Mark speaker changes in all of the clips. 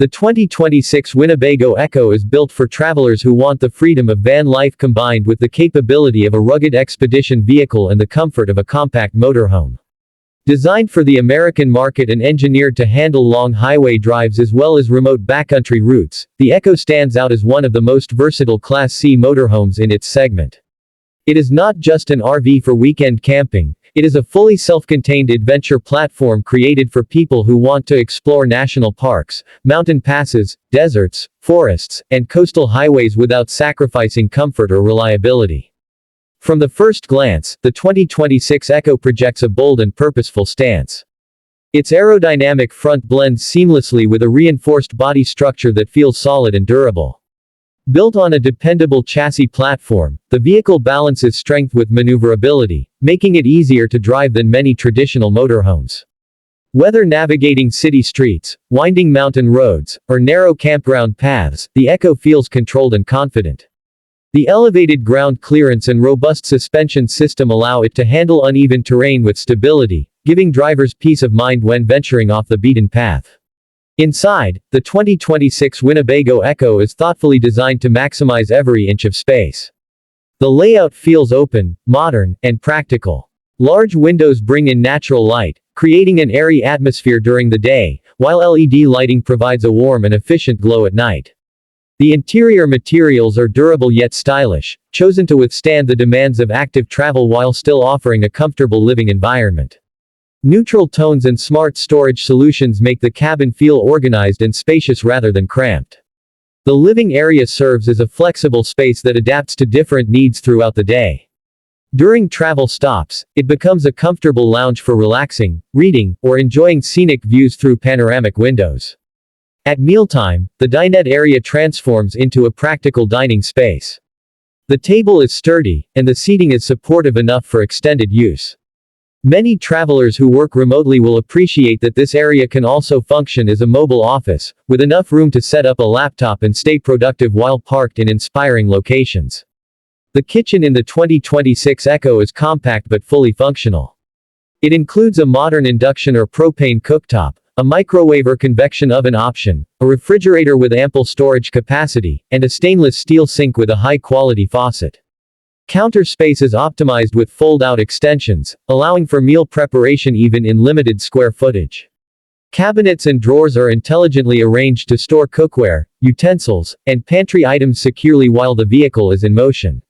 Speaker 1: The 2026 Winnebago Ekko is built for travelers who want the freedom of van life combined with the capability of a rugged expedition vehicle and the comfort of a compact motorhome. Designed for the American market and engineered to handle long highway drives as well as remote backcountry routes, the Ekko stands out as one of the most versatile Class C motorhomes in its segment. It is not just an RV for weekend camping. It is a fully self-contained adventure platform created for people who want to explore national parks, mountain passes, deserts, forests, and coastal highways without sacrificing comfort or reliability. From the first glance, the 2026 Ekko projects a bold and purposeful stance. Its aerodynamic front blends seamlessly with a reinforced body structure that feels solid and durable. Built on a dependable chassis platform, the vehicle balances strength with maneuverability, making it easier to drive than many traditional motorhomes. Whether navigating city streets, winding mountain roads, or narrow campground paths, the Ekko feels controlled and confident. The elevated ground clearance and robust suspension system allow it to handle uneven terrain with stability, giving drivers peace of mind when venturing off the beaten path. Inside, the 2026 Winnebago Ekko is thoughtfully designed to maximize every inch of space. The layout feels open, modern, and practical. Large windows bring in natural light, creating an airy atmosphere during the day, while LED lighting provides a warm and efficient glow at night. The interior materials are durable yet stylish, chosen to withstand the demands of active travel while still offering a comfortable living environment. Neutral tones and smart storage solutions make the cabin feel organized and spacious rather than cramped. The living area serves as a flexible space that adapts to different needs throughout the day. During travel stops, it becomes a comfortable lounge for relaxing, reading, or enjoying scenic views through panoramic windows. At mealtime, the dinette area transforms into a practical dining space. The table is sturdy, and the seating is supportive enough for extended use. Many travelers who work remotely will appreciate that this area can also function as a mobile office, with enough room to set up a laptop and stay productive while parked in inspiring locations. The kitchen in the 2026 Ekko is compact but fully functional. It includes a modern induction or propane cooktop, a microwave or convection oven option, a refrigerator with ample storage capacity, and a stainless steel sink with a high-quality faucet. Counter space is optimized with fold-out extensions, allowing for meal preparation even in limited square footage. Cabinets and drawers are intelligently arranged to store cookware, utensils, and pantry items securely while the vehicle is in motion.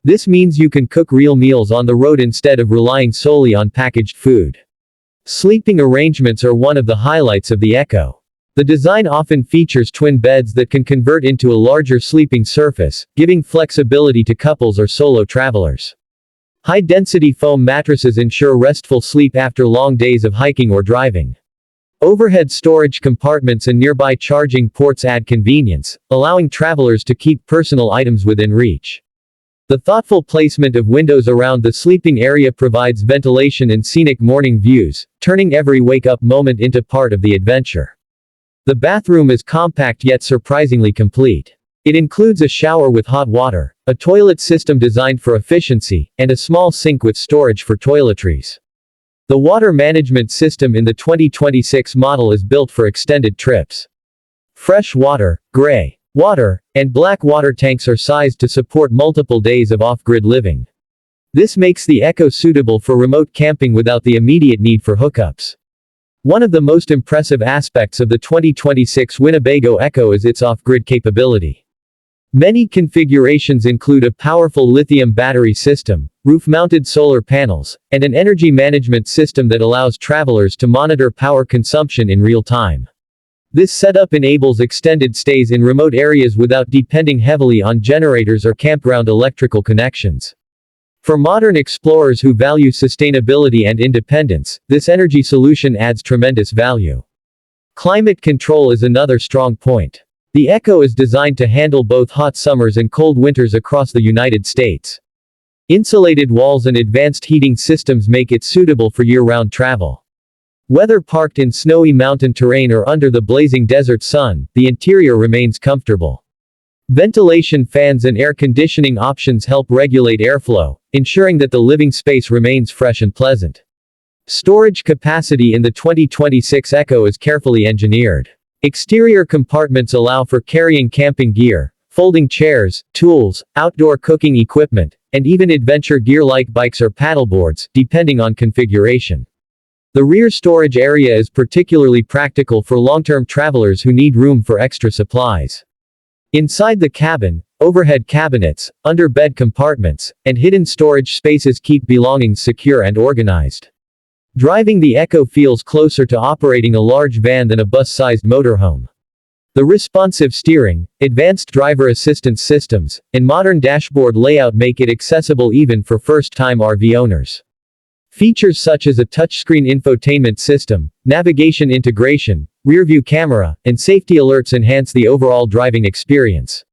Speaker 1: This means you can cook real meals on the road instead of relying solely on packaged food. Sleeping arrangements are one of the highlights of the Ekko. The design often features twin beds that can convert into a larger sleeping surface, giving flexibility to couples or solo travelers. High-density foam mattresses ensure restful sleep after long days of hiking or driving. Overhead storage compartments and nearby charging ports add convenience, allowing travelers to keep personal items within reach. The thoughtful placement of windows around the sleeping area provides ventilation and scenic morning views, turning every wake-up moment into part of the adventure. The bathroom is compact yet surprisingly complete. It includes a shower with hot water, a toilet system designed for efficiency, and a small sink with storage for toiletries. The water management system in the 2026 model is built for extended trips. Fresh water, gray water, and black water tanks are sized to support multiple days of off-grid living. This makes the Ekko suitable for remote camping without the immediate need for hookups. One of the most impressive aspects of the 2026 Winnebago Ekko is its off-grid capability. Many configurations include a powerful lithium battery system, roof-mounted solar panels, and an energy management system that allows travelers to monitor power consumption in real time. This setup enables extended stays in remote areas without depending heavily on generators or campground electrical connections. For modern explorers who value sustainability and independence, this energy solution adds tremendous value. Climate control is another strong point. The Ekko is designed to handle both hot summers and cold winters across the United States. Insulated walls and advanced heating systems make it suitable for year-round travel. Whether parked in snowy mountain terrain or under the blazing desert sun, the interior remains comfortable. Ventilation fans and air conditioning options help regulate airflow, ensuring that the living space remains fresh and pleasant. Storage capacity in the 2026 Ekko is carefully engineered. Exterior compartments allow for carrying camping gear, folding chairs, tools, outdoor cooking equipment, and even adventure gear like bikes or paddleboards, depending on configuration. The rear storage area is particularly practical for long-term travelers who need room for extra supplies. Inside the cabin, overhead cabinets, under-bed compartments, and hidden storage spaces keep belongings secure and organized. Driving the Ekko feels closer to operating a large van than a bus-sized motorhome. The responsive steering, advanced driver assistance systems, and modern dashboard layout make it accessible even for first-time RV owners. Features such as a touchscreen infotainment system, navigation integration, rear-view camera, and safety alerts enhance the overall driving experience.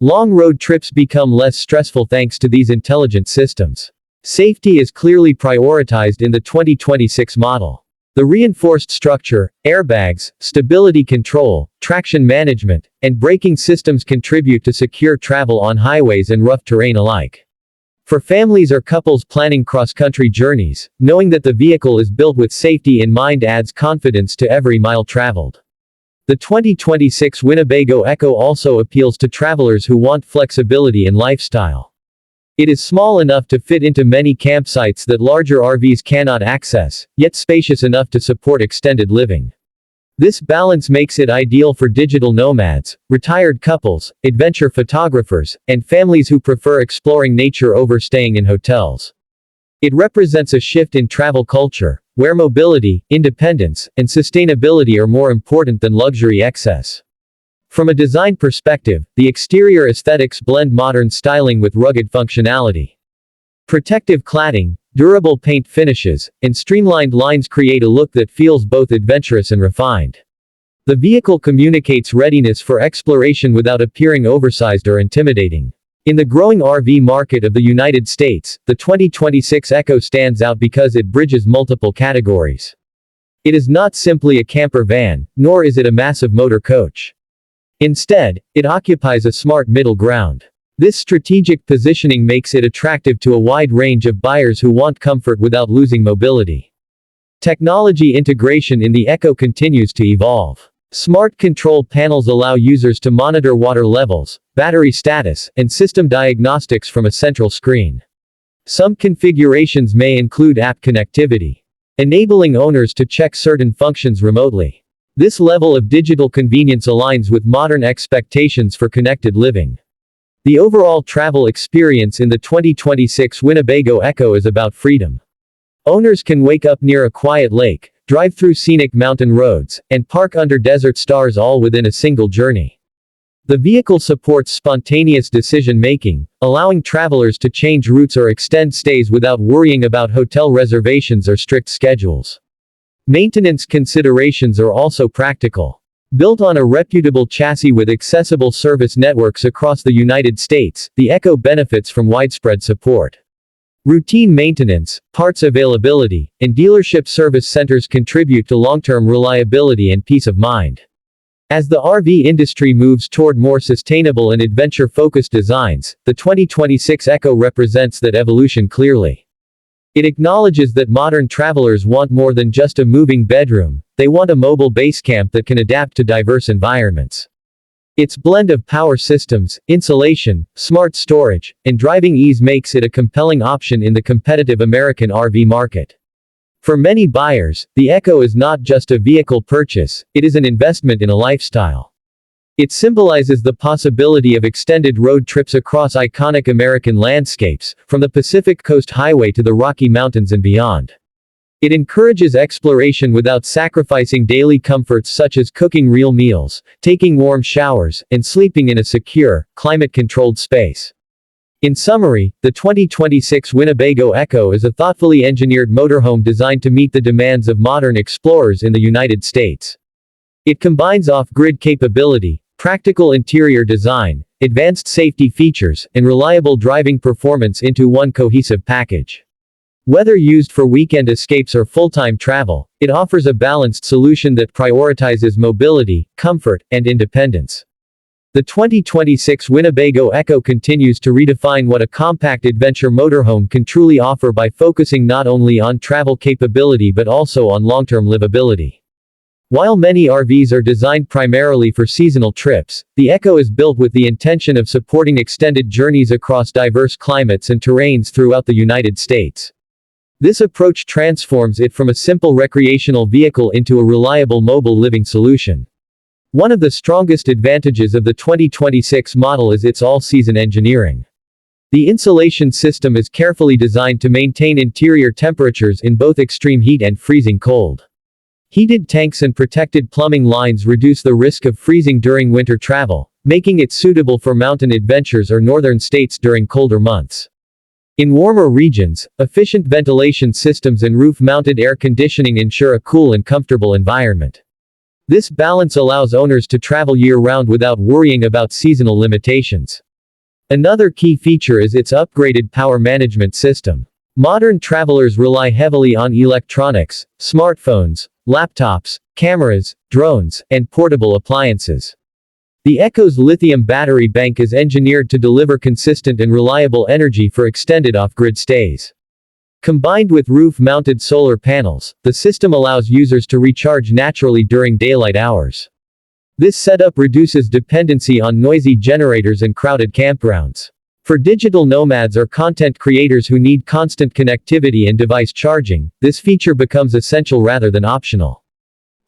Speaker 1: Long road trips become less stressful thanks to these intelligent systems. Safety is clearly prioritized in the 2026 model. The reinforced structure, airbags, stability control, traction management, and braking systems contribute to secure travel on highways and rough terrain alike. For families or couples planning cross-country journeys, knowing that the vehicle is built with safety in mind adds confidence to every mile traveled. The 2026 Winnebago Ekko also appeals to travelers who want flexibility in lifestyle. It is small enough to fit into many campsites that larger RVs cannot access, yet spacious enough to support extended living. This balance makes it ideal for digital nomads, retired couples, adventure photographers, and families who prefer exploring nature over staying in hotels. It represents a shift in travel culture, where mobility, independence, and sustainability are more important than luxury excess. From a design perspective, the exterior aesthetics blend modern styling with rugged functionality. Protective cladding, durable paint finishes, and streamlined lines create a look that feels both adventurous and refined. The vehicle communicates readiness for exploration without appearing oversized or intimidating. In the growing RV market of the United States, the 2026 Ekko stands out because it bridges multiple categories. It is not simply a camper van, nor is it a massive motor coach. Instead, it occupies a smart middle ground. This strategic positioning makes it attractive to a wide range of buyers who want comfort without losing mobility. Technology integration in the Ekko continues to evolve. Smart control panels allow users to monitor water levels, battery status, and system diagnostics from a central screen. Some configurations may include app connectivity, enabling owners to check certain functions remotely. This level of digital convenience aligns with modern expectations for connected living. The overall travel experience in the 2026 Winnebago Ekko is about freedom. Owners can wake up near a quiet lake, drive through scenic mountain roads, and park under desert stars all within a single journey. The vehicle supports spontaneous decision-making, allowing travelers to change routes or extend stays without worrying about hotel reservations or strict schedules. Maintenance considerations are also practical. Built on a reputable chassis with accessible service networks across the United States, the Ekko benefits from widespread support. Routine maintenance, parts availability, and dealership service centers contribute to long-term reliability and peace of mind. As the RV industry moves toward more sustainable and adventure-focused designs, the 2026 Ekko represents that evolution clearly. It acknowledges that modern travelers want more than just a moving bedroom, they want a mobile base camp that can adapt to diverse environments. Its blend of power systems, insulation, smart storage, and driving ease makes it a compelling option in the competitive American RV market. For many buyers, the Ekko is not just a vehicle purchase, it is an investment in a lifestyle. It symbolizes the possibility of extended road trips across iconic American landscapes, from the Pacific Coast Highway to the Rocky Mountains and beyond. It encourages exploration without sacrificing daily comforts such as cooking real meals, taking warm showers, and sleeping in a secure, climate-controlled space. In summary, the 2026 Winnebago Ekko is a thoughtfully engineered motorhome designed to meet the demands of modern explorers in the United States. It combines off-grid capability, practical interior design, advanced safety features, and reliable driving performance into one cohesive package. Whether used for weekend escapes or full-time travel, it offers a balanced solution that prioritizes mobility, comfort, and independence. The 2026 Winnebago Ekko continues to redefine what a compact adventure motorhome can truly offer by focusing not only on travel capability but also on long-term livability. While many RVs are designed primarily for seasonal trips, the Ekko is built with the intention of supporting extended journeys across diverse climates and terrains throughout the United States. This approach transforms it from a simple recreational vehicle into a reliable mobile living solution. One of the strongest advantages of the 2026 model is its all-season engineering. The insulation system is carefully designed to maintain interior temperatures in both extreme heat and freezing cold. Heated tanks and protected plumbing lines reduce the risk of freezing during winter travel, making it suitable for mountain adventures or northern states during colder months. In warmer regions, efficient ventilation systems and roof-mounted air conditioning ensure a cool and comfortable environment. This balance allows owners to travel year-round without worrying about seasonal limitations. Another key feature is its upgraded power management system. Modern travelers rely heavily on electronics, smartphones, laptops, cameras, drones, and portable appliances. The Ekko's lithium battery bank is engineered to deliver consistent and reliable energy for extended off-grid stays. Combined with roof-mounted solar panels, the system allows users to recharge naturally during daylight hours. This setup reduces dependency on noisy generators and crowded campgrounds. For digital nomads or content creators who need constant connectivity and device charging, this feature becomes essential rather than optional.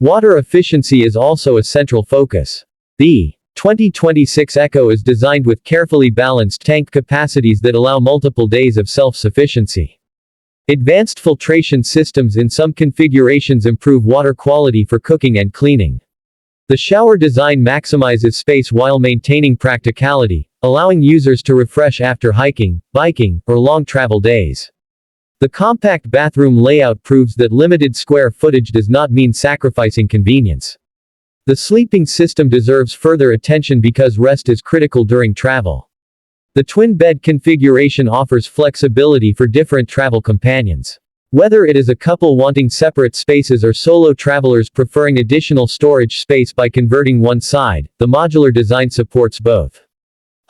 Speaker 1: Water efficiency is also a central focus. The 2026 Ekko is designed with carefully balanced tank capacities that allow multiple days of self-sufficiency. Advanced filtration systems in some configurations improve water quality for cooking and cleaning. The shower design maximizes space while maintaining practicality, allowing users to refresh after hiking, biking, or long travel days. The compact bathroom layout proves that limited square footage does not mean sacrificing convenience. The sleeping system deserves further attention because rest is critical during travel. The twin bed configuration offers flexibility for different travel companions. Whether it is a couple wanting separate spaces or solo travelers preferring additional storage space by converting one side, the modular design supports both.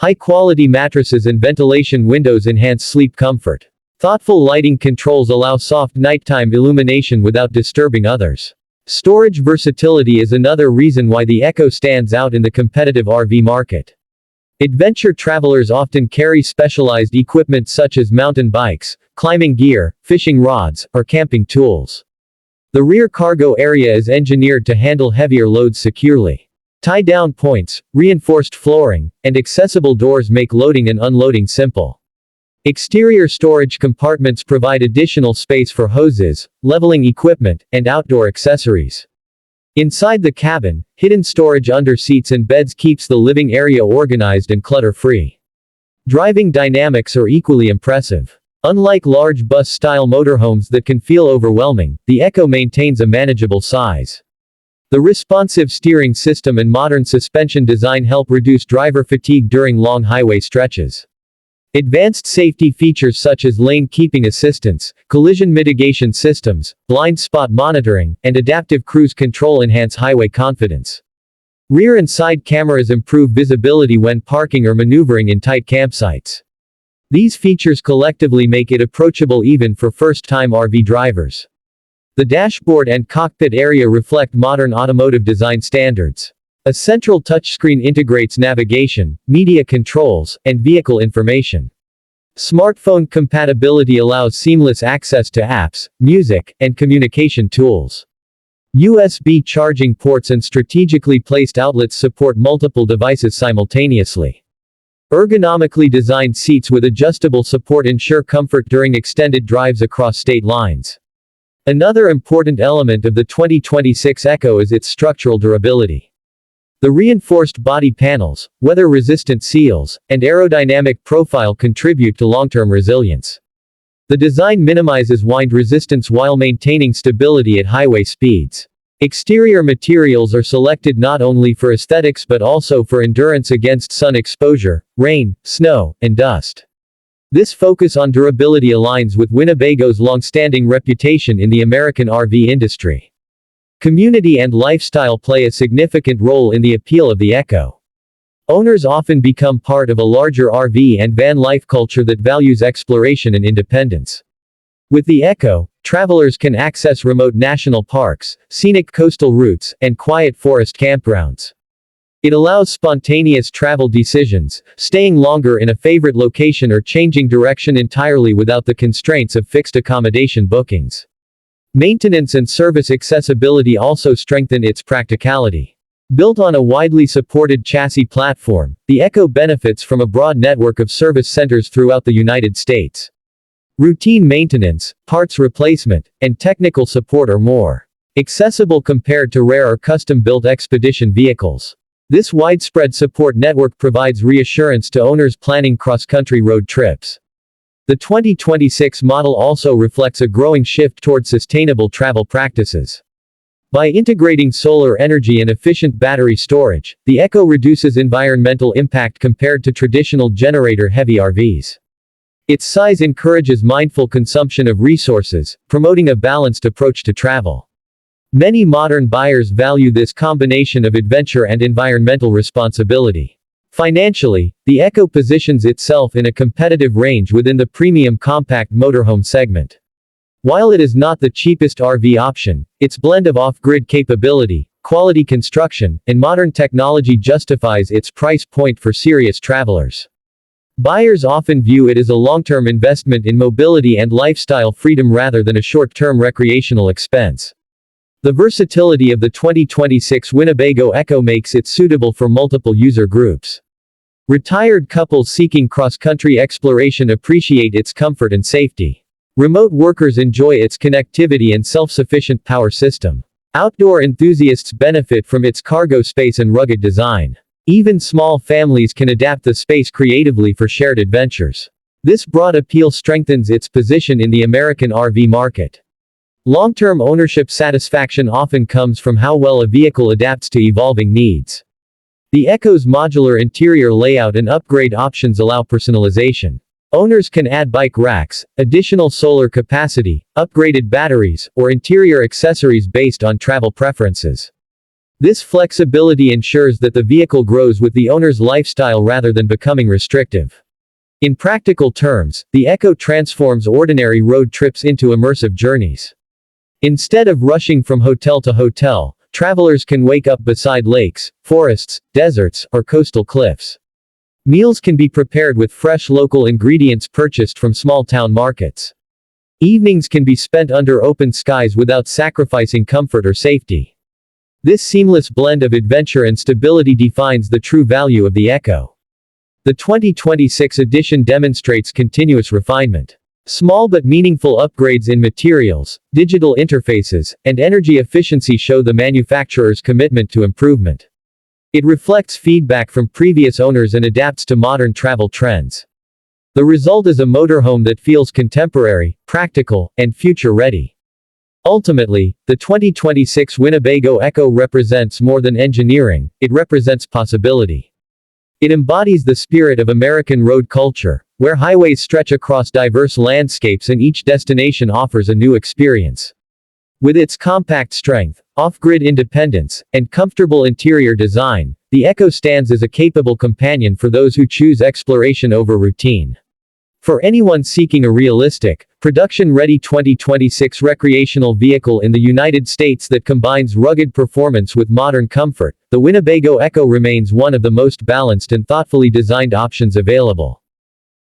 Speaker 1: High-quality mattresses and ventilation windows enhance sleep comfort. Thoughtful lighting controls allow soft nighttime illumination without disturbing others. Storage versatility is another reason why the Ekko stands out in the competitive RV market. Adventure travelers often carry specialized equipment such as mountain bikes, climbing gear, fishing rods, or camping tools. The rear cargo area is engineered to handle heavier loads securely. Tie-down points, reinforced flooring, and accessible doors make loading and unloading simple. Exterior storage compartments provide additional space for hoses, leveling equipment, and outdoor accessories. Inside the cabin, hidden storage under seats and beds keeps the living area organized and clutter-free. Driving dynamics are equally impressive. Unlike large bus-style motorhomes that can feel overwhelming, the Ekko maintains a manageable size. The responsive steering system and modern suspension design help reduce driver fatigue during long highway stretches. Advanced safety features such as lane keeping assistance, collision mitigation systems, blind spot monitoring, and adaptive cruise control enhance highway confidence. Rear and side cameras improve visibility when parking or maneuvering in tight campsites. These features collectively make it approachable even for first-time RV drivers. The dashboard and cockpit area reflect modern automotive design standards. A central touchscreen integrates navigation, media controls, and vehicle information. Smartphone compatibility allows seamless access to apps, music, and communication tools. USB charging ports and strategically placed outlets support multiple devices simultaneously. Ergonomically designed seats with adjustable support ensure comfort during extended drives across state lines. Another important element of the 2026 Ekko is its structural durability. The reinforced body panels, weather-resistant seals, and aerodynamic profile contribute to long-term resilience. The design minimizes wind resistance while maintaining stability at highway speeds. Exterior materials are selected not only for aesthetics but also for endurance against sun exposure, rain, snow, and dust. This focus on durability aligns with Winnebago's long-standing reputation in the American RV industry. Community and lifestyle play a significant role in the appeal of the Ekko. Owners often become part of a larger RV and van life culture that values exploration and independence. With the Ekko, travelers can access remote national parks, scenic coastal routes, and quiet forest campgrounds. It allows spontaneous travel decisions, staying longer in a favorite location or changing direction entirely without the constraints of fixed accommodation bookings. Maintenance and service accessibility also strengthen its practicality. Built on a widely supported chassis platform, the Ekko benefits from a broad network of service centers throughout the United States. Routine maintenance, parts replacement, and technical support are more accessible compared to rare or custom-built expedition vehicles. This widespread support network provides reassurance to owners planning cross-country road trips. The 2026 model also reflects a growing shift toward sustainable travel practices. By integrating solar energy and efficient battery storage, the Ekko reduces environmental impact compared to traditional generator-heavy RVs. Its size encourages mindful consumption of resources, promoting a balanced approach to travel. Many modern buyers value this combination of adventure and environmental responsibility. Financially, the Ekko positions itself in a competitive range within the premium compact motorhome segment. While it is not the cheapest RV option, its blend of off-grid capability, quality construction, and modern technology justifies its price point for serious travelers. Buyers often view it as a long-term investment in mobility and lifestyle freedom rather than a short-term recreational expense. The versatility of the 2026 Winnebago Ekko makes it suitable for multiple user groups. Retired couples seeking cross-country exploration appreciate its comfort and safety. Remote workers enjoy its connectivity and self-sufficient power system. Outdoor enthusiasts benefit from its cargo space and rugged design. Even small families can adapt the space creatively for shared adventures. This broad appeal strengthens its position in the American RV market. Long-term ownership satisfaction often comes from how well a vehicle adapts to evolving needs. The Ekko's modular interior layout and upgrade options allow personalization. Owners can add bike racks, additional solar capacity, upgraded batteries, or interior accessories based on travel preferences. This flexibility ensures that the vehicle grows with the owner's lifestyle rather than becoming restrictive. In practical terms, the Ekko transforms ordinary road trips into immersive journeys. Instead of rushing from hotel to hotel, travelers can wake up beside lakes, forests, deserts, or coastal cliffs. Meals can be prepared with fresh local ingredients purchased from small-town markets. Evenings can be spent under open skies without sacrificing comfort or safety. This seamless blend of adventure and stability defines the true value of the Ekko. The 2026 edition demonstrates continuous refinement. Small but meaningful upgrades in materials, digital interfaces, and energy efficiency show the manufacturer's commitment to improvement. It reflects feedback from previous owners and adapts to modern travel trends. The result is a motorhome that feels contemporary, practical, and future-ready. Ultimately, the 2026 Winnebago Ekko represents more than engineering, it represents possibility. It embodies the spirit of American road culture, where highways stretch across diverse landscapes and each destination offers a new experience. With its compact strength, off-grid independence, and comfortable interior design, the Ekko stands as a capable companion for those who choose exploration over routine. For anyone seeking a realistic, production-ready 2026 recreational vehicle in the United States that combines rugged performance with modern comfort, the Winnebago Ekko remains one of the most balanced and thoughtfully designed options available.